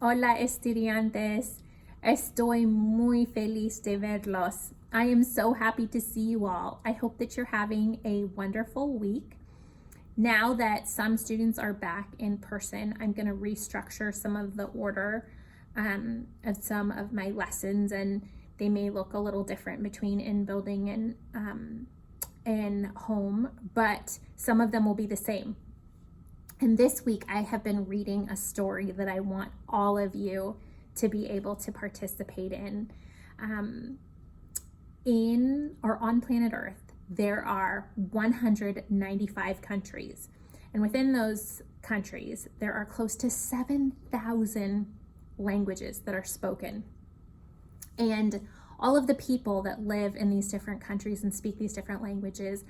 Hola, estudiantes. Estoy muy feliz de verlos. I am so happy to see you all. I hope that you're having a wonderful week. Now that some students are back in person, I'm going to restructure some of the order of some of my lessons, and they may look a little different between in building and home, but some of them will be the same. And this week I have been reading a story that I want all of you to be able to participate in. In or on planet Earth, there are 195 countries. And within those countries, there are close to 7,000 languages that are spoken. And all of the people that live in these different countries and speak these different languages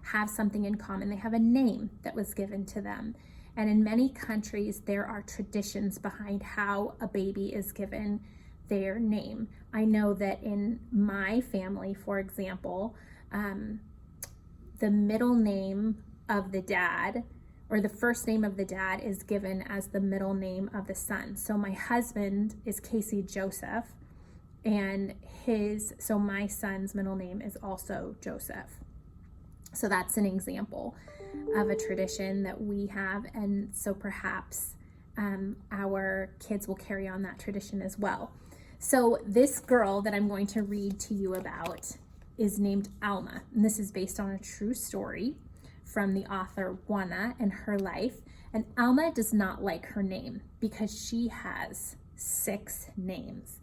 have something in common. They have a name that was given to them. And in many countries, there are traditions behind how a baby is given their name. I know that in my family, for example, the middle name of the dad, or the first name of the dad, is given as the middle name of the son. So my husband is Casey Joseph, and my son's middle name is also Joseph. So that's an example of a tradition that we have, and so perhaps our kids will carry on that tradition as well. So this girl that I'm going to read to you about is named Alma, and this is based on a true story from the author Juana and her life. And Alma does not like her name because she has 6 names,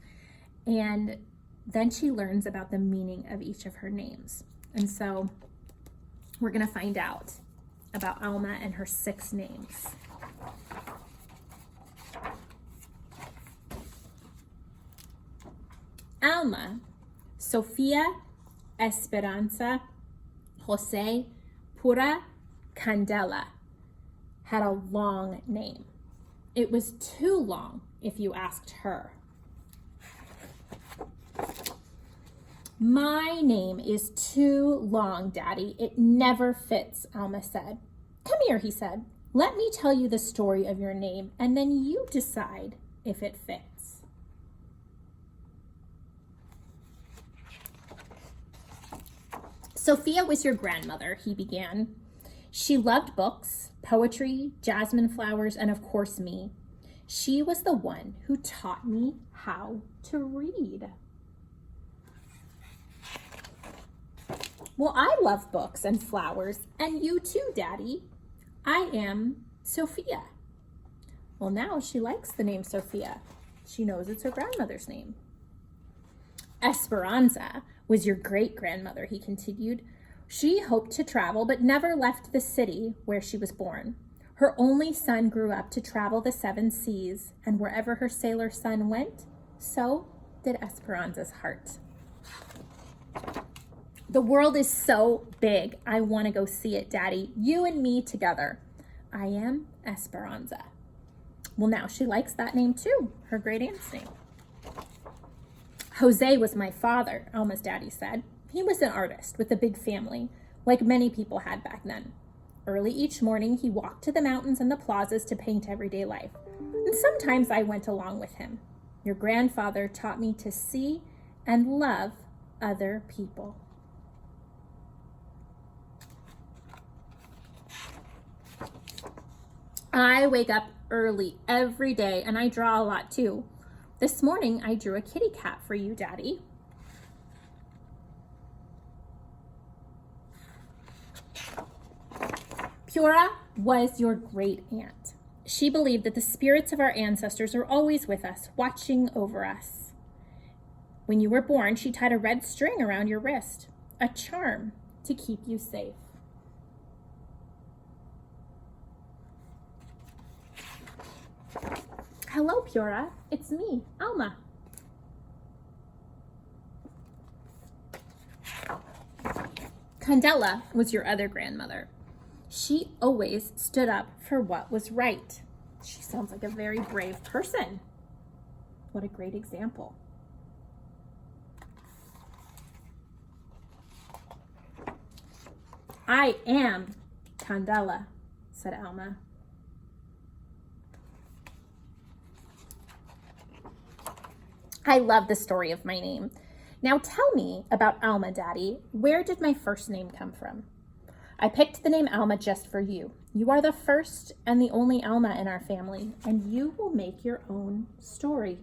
and then she learns about the meaning of each of her names. And so we're going to find out about Alma and her 6 names. Alma, Sofia, Esperanza, Jose, Pura, Candela had a long name. It was too long if you asked her. My name is too long, Daddy. It never fits, Alma said. Come here, he said. Let me tell you the story of your name, and then you decide if it fits. Sophia was your grandmother, he began. She loved books, poetry, jasmine flowers, and of course me. She was the one who taught me how to read. Well, I love books and flowers, and you too, Daddy. I am Sophia. Well, now she likes the name Sophia. She knows it's her grandmother's name. Esperanza was your great-grandmother, he continued. She hoped to travel, but never left the city where she was born. Her only son grew up to travel the 7 seas, and wherever her sailor son went, so did Esperanza's heart. The world is so big. I want to go see it, Daddy. You and me together. I am Esperanza. Well, now she likes that name too, her great aunt's name. Jose was my father, Alma's daddy said. He was an artist with a big family, like many people had back then. Early each morning, he walked to the mountains and the plazas to paint everyday life. And sometimes I went along with him. Your grandfather taught me to see and love other people. I wake up early every day, and I draw a lot too. This morning, I drew a kitty cat for you, Daddy. Pura was your great aunt. She believed that the spirits of our ancestors are always with us, watching over us. When you were born, she tied a red string around your wrist, a charm to keep you safe. Hello, Pura. It's me, Alma. Candela was your other grandmother. She always stood up for what was right. She sounds like a very brave person. What a great example. I am Candela, said Alma. I love the story of my name. Now tell me about Alma, Daddy. Where did my first name come from? I picked the name Alma just for you. You are the first and the only Alma in our family, and you will make your own story.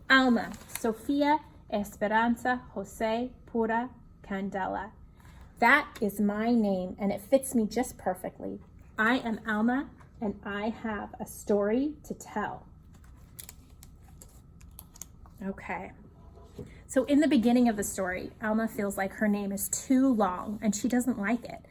Alma, Sofia, Esperanza, Jose, Pura, Candela. That is my name, and it fits me just perfectly. I am Alma, and I have a story to tell. Okay. So in the beginning of the story, Alma feels like her name is too long, and she doesn't like it.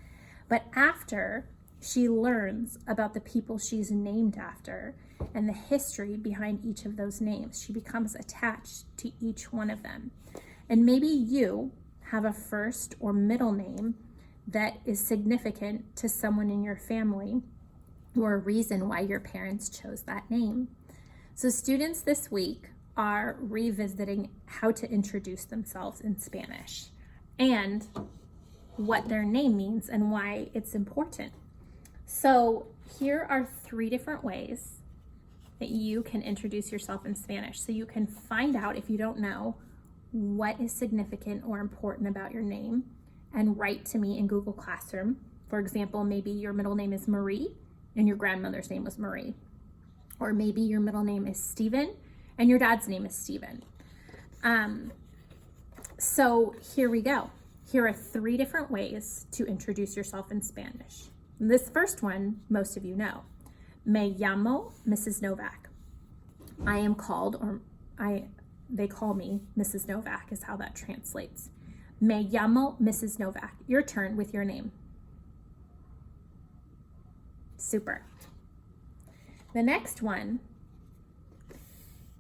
But after she learns about the people she's named after and the history behind each of those names, she becomes attached to each one of them. And maybe you have a first or middle name that is significant to someone in your family or a reason why your parents chose that name. So students this week are revisiting how to introduce themselves in Spanish and what their name means and why it's important. So here are 3 different ways that you can introduce yourself in Spanish. So you can find out, if you don't know, what is significant or important about your name and write to me in Google Classroom. For example, maybe your middle name is Marie and your grandmother's name was Marie. Or maybe your middle name is Stephen and your dad's name is Stephen. So here we go. Here are 3 different ways to introduce yourself in Spanish. This first one, most of you know. Me llamo Mrs. Novak. I am called, they call me Mrs. Novak is how that translates. Me llamo Mrs. Novak. Your turn with your name. Super. The next one,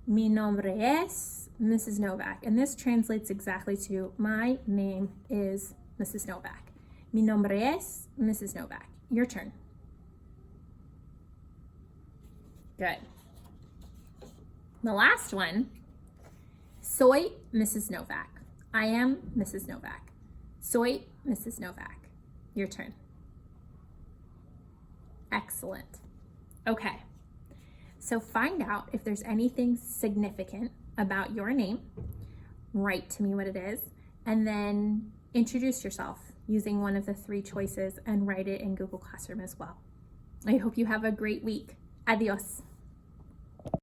mi nombre es Mrs. Novak. And this translates exactly to my name is Mrs. Novak. Mi nombre es Mrs. Novak. Your turn. Good. The last one, soy Mrs. Novak. I am Mrs. Novak. Soy Mrs. Novak. Your turn. Excellent. Okay. So find out if there's anything significant about your name. Write to me what it is, and then introduce yourself using one of the 3 choices and write it in Google Classroom as well. I hope you have a great week. Adios.